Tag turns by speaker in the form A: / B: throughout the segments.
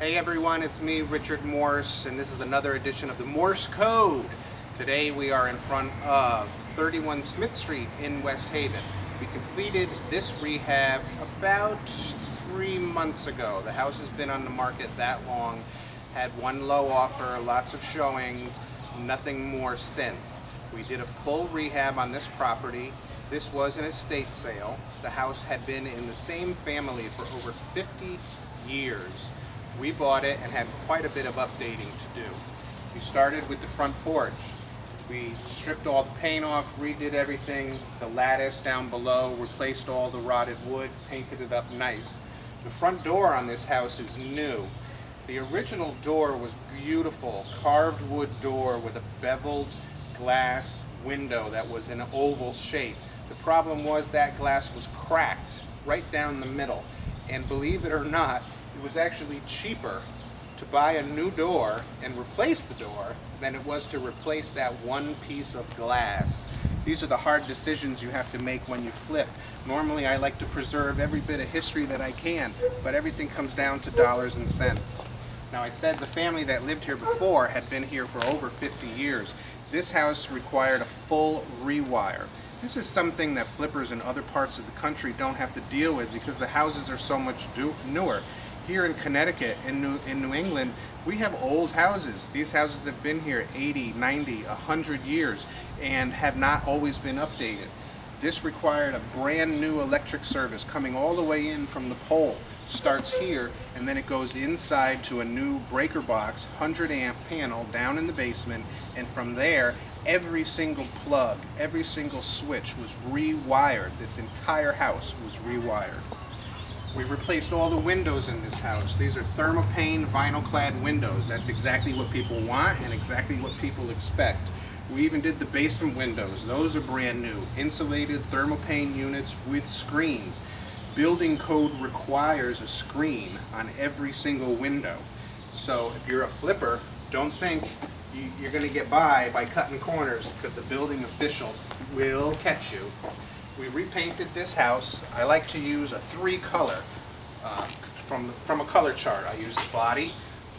A: Hey everyone, it's me, Richard Morse, and this is another edition of the Morse Code. Today we are in front of 31 Smith Street in West Haven. We completed this rehab about 3 months ago. The house has been on the market that long, had one low offer, lots of showings, nothing more since. We did a full rehab on this property. This was an estate sale. The house had been in the same family for over 50 years. We bought it and had quite a bit of updating to do. We started with the front porch. We stripped all the paint off, redid everything, the lattice down below, replaced all the rotted wood, painted it up nice. The front door on this house is new. The original door was beautiful, carved wood door with a beveled glass window that was in an oval shape. The problem was that glass was cracked right down the middle, and believe it or not, it was actually cheaper to buy a new door and replace the door than it was to replace that one piece of glass. These are the hard decisions you have to make when you flip. Normally I like to preserve every bit of history that I can, but everything comes down to dollars and cents. Now, I said the family that lived here before had been here for over 50 years. This house required a full rewire. This is something that flippers in other parts of the country don't have to deal with because the houses are so much newer. Here in Connecticut, in New England, we have old houses. These houses have been here 80, 90, 100 years and have not always been updated. This required a brand new electric service coming all the way in from the pole. Starts here and then it goes inside to a new breaker box, 100 amp panel down in the basement, and from there every single plug, every single switch was rewired. This entire house was rewired. We replaced all the windows in this house. These are thermopane vinyl clad windows. That's exactly what people want and exactly what people expect. We even did the basement windows. Those are brand new. Insulated thermopane units with screens. Building code requires a screen on every single window. So if you're a flipper, don't think you're going to get by cutting corners, because the building official will catch you. We repainted this house. I like to use a 3-color from a color chart. I use the body,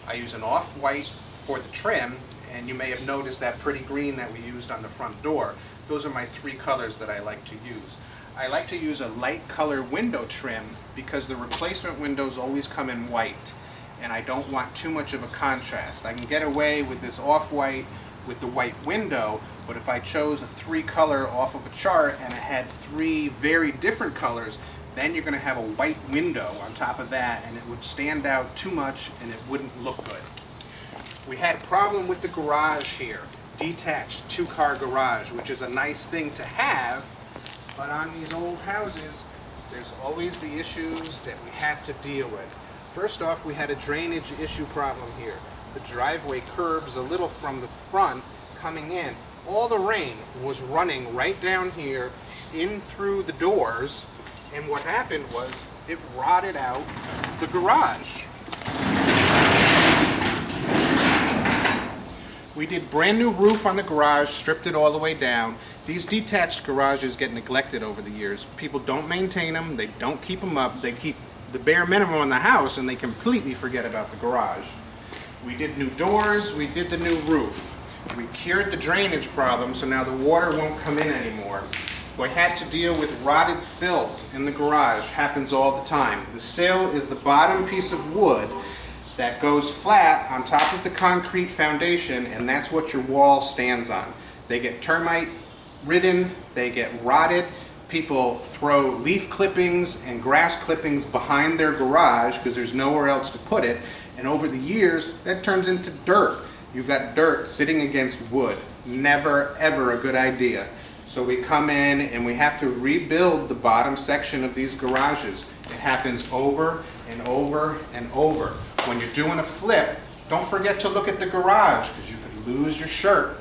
A: I use an off-white for the trim, and you may have noticed that pretty green that we used on the front door. Those are my 3 colors that I like to use. I like to use a light color window trim because the replacement windows always come in white, and I don't want too much of a contrast. I can get away with this off-white with the white window, but if I chose a 3-color off of a chart and it had 3 very different colors, then you're going to have a white window on top of that, and it would stand out too much and it wouldn't look good. We had a problem with the garage here. Detached 2-car garage, which is a nice thing to have, but on these old houses there's always the issues that we have to deal with. First off, we had a drainage issue problem here. The driveway curbs a little from the front coming in. All the rain was running right down here in through the doors, and what happened was it rotted out the garage. We did brand new roof on the garage, stripped it all the way down. These detached garages get neglected over the years. People don't maintain them, they don't keep them up, they keep the bare minimum on the house and they completely forget about the garage. We did new doors, we did the new roof. We cured the drainage problem, so now the water won't come in anymore. We had to deal with rotted sills in the garage. Happens all the time. The sill is the bottom piece of wood that goes flat on top of the concrete foundation, and that's what your wall stands on. They get termite ridden, they get rotted. People throw leaf clippings and grass clippings behind their garage because there's nowhere else to put it. And over the years, that turns into dirt. You've got dirt sitting against wood. Never, ever a good idea. So we come in and we have to rebuild the bottom section of these garages. It happens over and over and over. When you're doing a flip, don't forget to look at the garage because you could lose your shirt